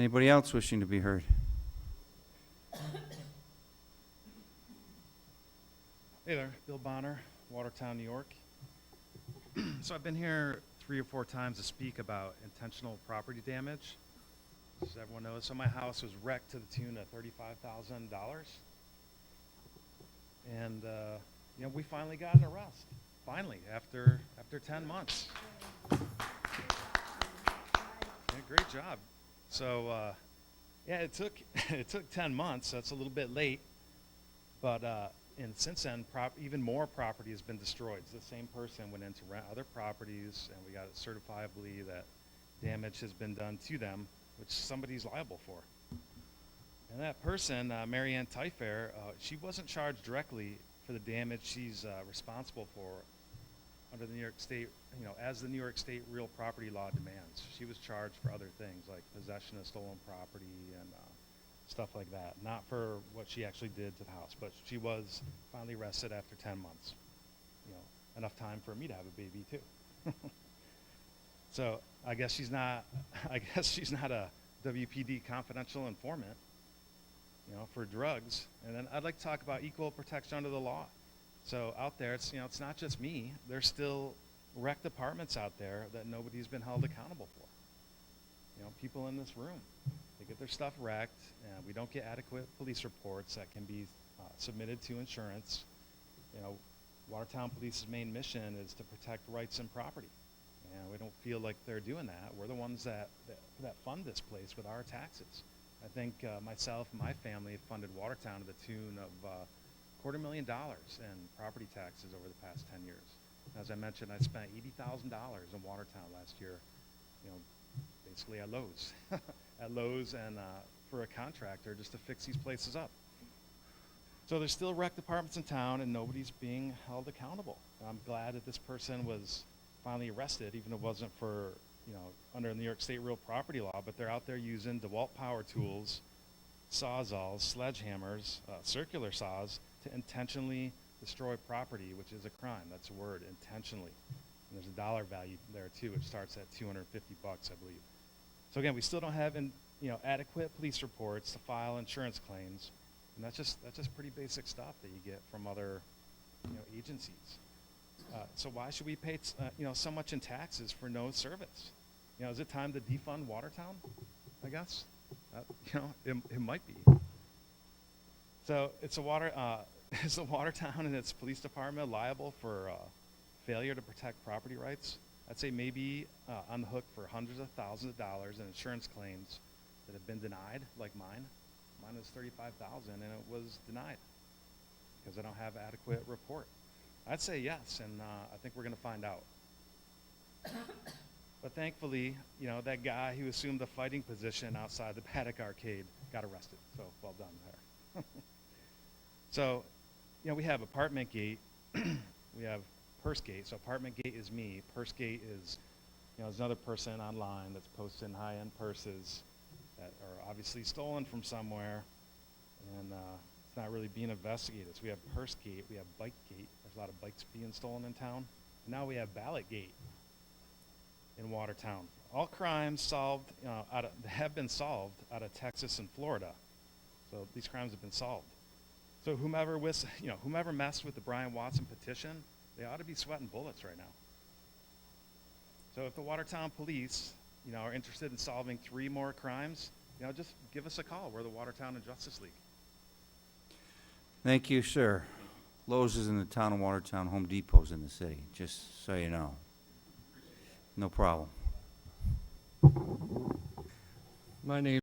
Anybody else wishing to be heard? Hey there, Bill Bonner, Watertown, New York. So I've been here 3 or 4 times to speak about intentional property damage. As everyone knows, so my house was wrecked to the tune of $35,000. And, we finally got an arrest. Finally, after 10 months. Yeah, great job. So, it took 10 months. That's a little bit late. But and since then, even more property has been destroyed. So the same person went in to rent other properties, and we got it certifiably that damage has been done to them, which somebody's liable for. And that person, Mary Ann Tyfair, she wasn't charged directly for the damage she's responsible for under the New York State, as the New York State real property law demands. She was charged for other things like possession of stolen property and stuff like that. Not for what she actually did to the house, but she was finally arrested after 10 months. Enough time for me to have a baby too. So I guess she's not a WPD confidential informant, for drugs. And then I'd like to talk about equal protection under the law. So out there, it's not just me. There's still wrecked apartments out there that nobody's been held accountable for. People in this room, they get their stuff wrecked, and we don't get adequate police reports that can be submitted to insurance. Watertown Police's main mission is to protect rights and property, and we don't feel like they're doing that. We're the ones that fund this place with our taxes. I think myself and my family have funded Watertown to the tune of $250,000 in property taxes over the past 10 years. As I mentioned, I spent $80,000 in Watertown last year, basically at Lowe's, and for a contractor just to fix these places up. So there's still wrecked apartments in town, and nobody's being held accountable. And I'm glad that this person was finally arrested, even if it wasn't for, under New York State real property law, but they're out there using DeWalt power tools, sawzalls, sledgehammers, circular saws to intentionally destroy property, which is a crime. That's a word, intentionally. And there's a dollar value there too, which starts at $250, I believe. So again, we still don't have adequate police reports to file insurance claims, and that's just pretty basic stuff that you get from other agencies. So why should we pay so much in taxes for no service? Is it time to defund Watertown? I guess it might be. So it's is the Watertown and its police department liable for failure to protect property rights? I'd say maybe on the hook for hundreds of thousands of dollars in insurance claims that have been denied, like mine. Mine was $35,000, and it was denied because I don't have adequate report. I'd say yes, and I think we're going to find out. But thankfully, that guy who assumed the fighting position outside the Paddock Arcade got arrested. So well done there. So, we have apartment gate. We have purse gate. So apartment gate is me. Purse gate is, there's another person online that's posting high-end purses that are obviously stolen from somewhere, and it's not really being investigated. So we have purse gate. We have bike gate. There's a lot of bikes being stolen in town. And now we have ballot gate in Watertown. All crimes solved, have been solved out of Texas and Florida. So these crimes have been solved. So whomever messed with the Brian Watson petition, they ought to be sweating bullets right now. So if the Watertown police, are interested in solving 3 more crimes, just give us a call. We're the Watertown and Justice League. Thank you, sir. Lowe's is in the town of Watertown. Home Depot's in the city, just so you know. No problem. My name